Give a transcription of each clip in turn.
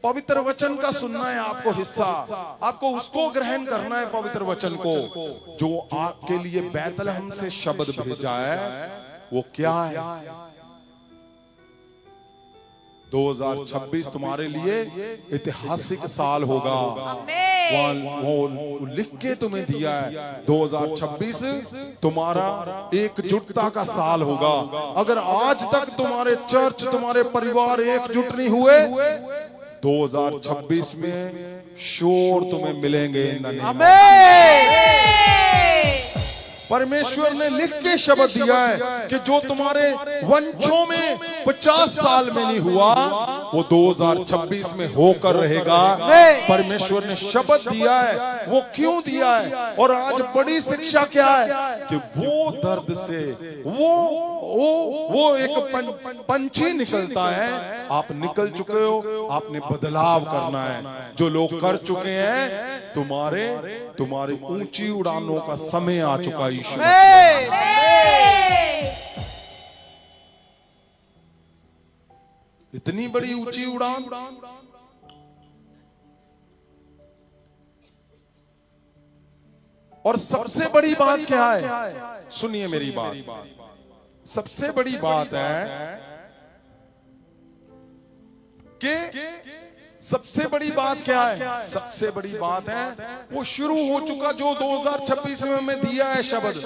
पवित्र वचन का सुनना है आपको हिस्सा, आपको उसको ग्रहण करना है पवित्र वचन को जो आपके लिए बैतलहम से शब्द भेजा है। वो क्या है? 2026 तुम्हारे लिए ऐतिहासिक साल होगा। वो लिख के तुम्हें दिया है 2026 तुम्हारा एकजुटता का साल होगा। अगर आज तक तुम्हारे चर्च, तुम्हारे परिवार एकजुट नहीं हुए, 2026 में शोर तुम्हें मिलेंगे। परमेश्वर ने लिख के शब्द दिया है कि जो तुम्हारे वंशों में 50 साल में नहीं हुआ, वो 2026 में होकर रहेगा। परमेश्वर ने शब्द दिया है। वो क्यों दिया है? और आज बड़ी शिक्षा क्या है कि वो दर्द से वो एक पंछी निकलता है। आप निकल चुके हो, आपने बदलाव करना है। जो लोग कर चुके हैं, तुम्हारी ऊंची उड़ानों का समय आ चुका है। इतनी बड़ी ऊंची उड़ान। और सबसे बड़ी बात क्या है? सुनिए मेरी बात। सबसे बड़ी बात है कि सबसे बड़ी बात क्या है? सबसे बड़ी बात है वो शुरू हो चुका जो 2026 में हमें दिया है शब्द।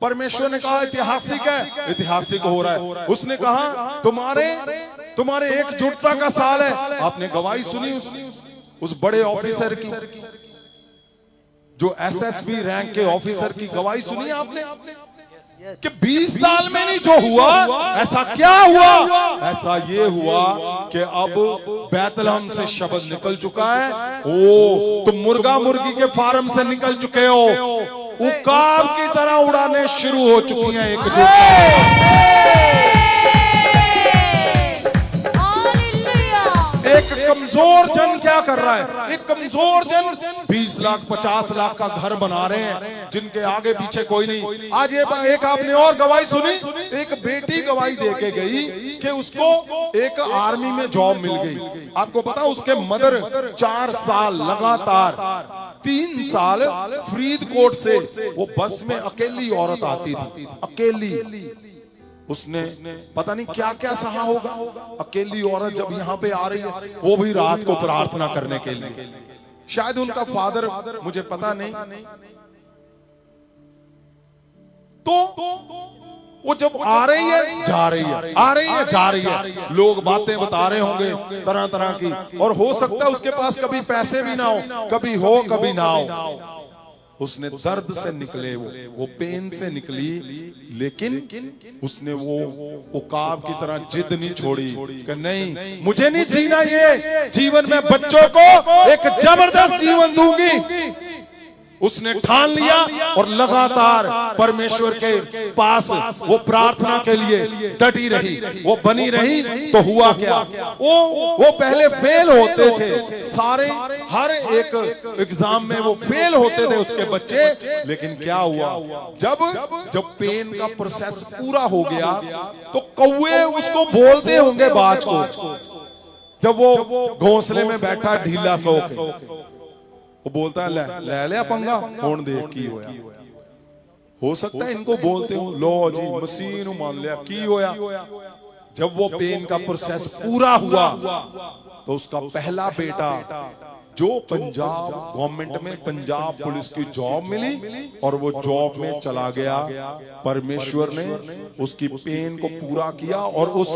परमेश्वर ने कहा ऐतिहासिक है, ऐतिहासिक हो रहा है। उसने कहा तुम्हारे एकजुटता का साल है। आपने गवाही सुनी उस बड़े ऑफिसर की, जो एसएसबी रैंक के ऑफिसर की गवाही सुनी आपने कि 20 साल में नहीं जो हुआ, ऐसा क्या हुआ? ऐसा ये हुआ कि अब बैतलहम से शब्द निकल चुका है। ओ तुम मुर्गा मुर्गी के फार्म से निकल चुके हो, उकाब की तरह उड़ाने शुरू हो चुकी हैं एक कमजोर जन क्या कर रहा है? एक कमजोर जन 20 लाख 50 लाख का घर बना रहे हैं, जिनके आगे पीछे कोई नहीं। आज ये एक आपने और गवाही सुनी, एक बेटी गवाही देके गई कि उसको एक आर्मी में जॉब मिल गई। आपको पता उसके मदर 4 साल लगातार 3 साल फरीदकोट से वो बस में अकेली औरत आती थी, अकेली। उसने पता नहीं क्या क्या सहा होगा। अकेली औरत जब यहाँ पे आ रही है, वो भी रात को प्रार्थना करने के लिए। शायद उनका फादर, मुझे पता नहीं। तो वो जब आ रही है जा रही है, आ रही है जा रही है, लोग बातें बता रहे होंगे तरह तरह की। और हो सकता है उसके पास कभी पैसे भी ना हो, कभी हो कभी ना हो। उसने दर्द से निकले, वो पेन से निकली, लेकिन उसने वो उकाब की तरह जिद नहीं छोड़ी कि नहीं, मुझे नहीं जीना ये जीवन में, बच्चों को एक जबरदस्त जीवन दूंगी। उसने ठान लिया और लगातार परमेश्वर के पास वो प्रार्थना के लिए डटी रही, वो बनी रही। तो हुआ क्या? वो पहले फेल होते थे सारे, हर एक एग्जाम में वो फेल होते थे उसके बच्चे। लेकिन क्या हुआ? जब पेन का प्रोसेस पूरा हो गया तो कौवे उसको बोलते होंगे बाज को, जब वो घोंसले में बैठा ढीला सो के, वो बोलता है ले ले पंगा होने दे की होया। हो सकता है इनको बोलते हो लो जी मसीह मान लिया की होया। जब वो पेन का प्रोसेस पूरा हुआ तो उसका पहला बेटा जो पंजाब गवर्नमेंट में पंजाब पुलिस की जॉब मिली और वो जॉब में चला गया। परमेश्वर ने उसकी पेन को पूरा किया और उस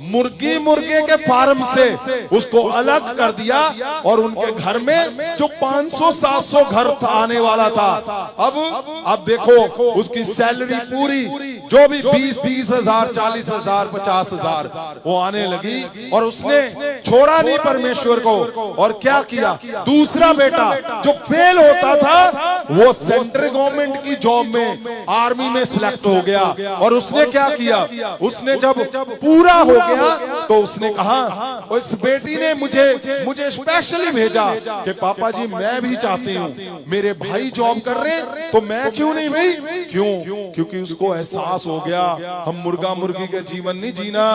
मुर्गे के फार्म से उसको अलग कर दिया। और उनके घर में जो 500-700 घर आने वाला था, अब देखो उसकी सैलरी पूरी जो भी 20 हजार 40 हजार 50 हजार वो आने लगी। और उसने छोड़ा नहीं परमेश्वर को। और क्या किया? दूसरा बेटा जो फेल होता था वो सेंट्रल गवर्नमेंट की जॉब में आर्मी में सिलेक्ट हो गया। और उसने क्या किया? उसने जब पूरा हो गया तो उसने कहा, इस बेटी ने मुझे स्पेशली भेजा कि पापा जी मैं भी चाहती हूँ, मेरे भाई जॉब कर रहे हैं तो मैं क्यों नहीं भाई? क्योंकि उसको एहसास हो गया हम मुर्गा मुर्गी का जीवन नहीं जीना,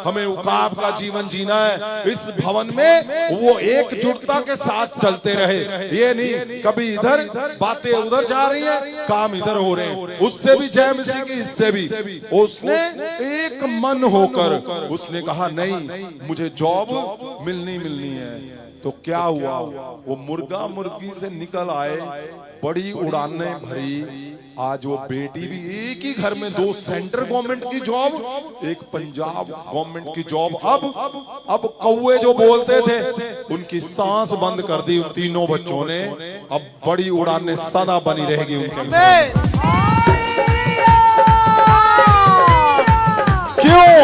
हमें उकाब का जीवन जीना है। इस भवन में वो एकजुटता के साथ चलते रहे। ये नहीं कभी इधर बातें उधर जा रही है, काम इधर हो रहे हैं, उससे भी जय मसीह की, इससे भी। उसने एक मन होकर उसने कहा नहीं, मुझे जॉब मिलनी है। तो क्या हुआ, वो मुर्गा मुर्गी से निकल आए, बड़ी उड़ानें भरी। आज वो बेटी भी एक ही घर में 2 सेंट्रल गवर्नमेंट की जॉब, एक पंजाब गवर्नमेंट की जॉब। अब कौवे जो बोलते थे उनकी सांस बंद कर दी उन तीनों बच्चों ने। अब बड़ी उड़ानें सदा बनी रहेगी उनके। क्यों?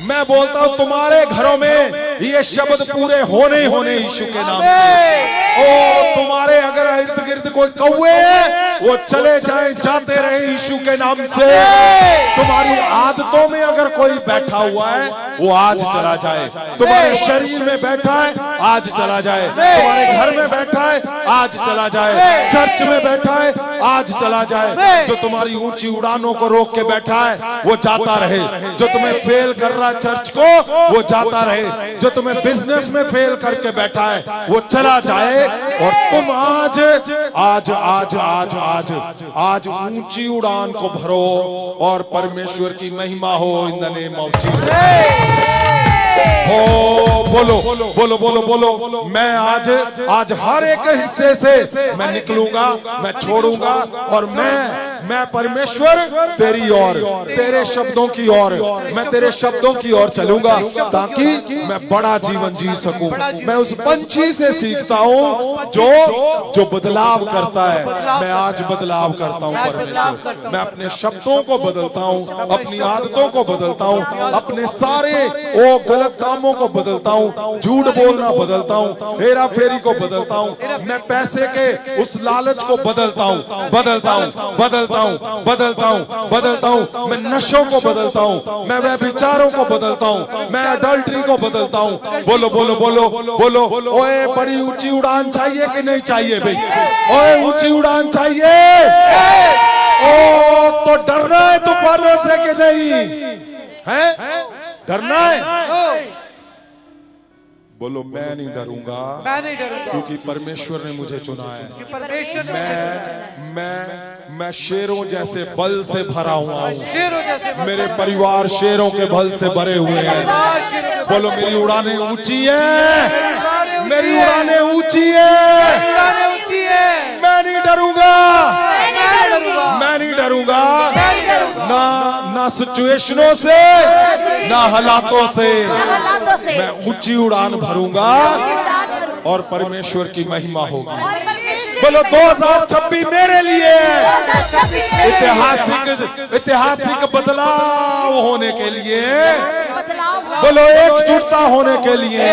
मैं बोलता हूं तुम्हारे घरों में ये शब्द पूरे होने यीशु के नाम से। ओ तुम्हारे अगर इर्द गिर्द कोई कौवे वो चले जाएं, जाते रहे यीशु के नाम से। तुम्हारी आदतों में अगर कोई बैठा हुआ है वो आज चला जाए। तुम्हारे शरीर में बैठा है आज चला जाए। तुम्हारे घर में बैठा है आज चला जाए। चर्च में बैठा है आज चला जाए। जो तुम्हारी ऊंची उड़ानों को रोक के बैठा है वो जाता रहे। जो तुम्हें फेल कर रहा चर्च को वो जाता रहे। जो तुम्हें बिजनेस में फेल करके बैठा है वो चला जाए। और तुम आज ऊंची उड़ान को भरो और परमेश्वर की महिमा हो। In the name of Jesus. हो बोलो बोलो बोलो बोलो। मैं आज हर एक हिस्से से मैं निकलूंगा, मैं छोड़ूंगा और मैं परमेश्वर तेरी ओर, तेरे शब्दों की ओर, मैं तेरे शब्दों की ओर चलूंगा ताकि मैं बड़ा जीवन जी सकूं। मैं उस पंछी से सीखता हूं जो बदलाव करता है। मैं आज बदलाव करता हूं परमेश्वर। मैं अपने शब्दों को बदलता हूं, अपनी आदतों को बदलता हूं, अपने सारे वो गलत कामों को बदलता हूं, झूठ बोलना बदलता हूं, हेरा फेरी को बदलता हूं। मैं पैसे के उस लालच को बदलता हूं, बदलता हूं, बदलता हूं, बदलता हूं, बदलता हूं। मैं नशों को बदलता हूं, मैं व्यभिचारों को बदलता हूं, मैं अडल्ट्री को बदलता हूं। बोलो बोलो बोलो बोलो। ओए बड़ी ऊंची उड़ान चाहिए कि नहीं चाहिए भाई? ओए ऊंची उड़ान चाहिए? ओ तो डरना है तूफानों से कि नहीं है? डरना है? बोलो मैं नहीं डरूंगा, मैं नहीं डरूंगा क्योंकि परमेश्वर ने मुझे चुना है। परमेश्वर मैं शेरों जैसे बल से भरा हुआ हूँ। शेरों जैसे मेरे परिवार शेरों के बल से भरे हुए हैं। बोलो मेरी उड़ानें ऊंची है, मेरी उड़ानें ऊंची है। मैं नहीं डरूंगा, मैं नहीं डरूंगा ना सिचुएशनों से ना हालातों से। मैं ऊंची उड़ान भरूंगा और परमेश्वर की महिमा होगी। बोलो 2026 मेरे लिए ऐतिहासिक बदलाव होने के लिए, बोलो एकजुटता होने के लिए,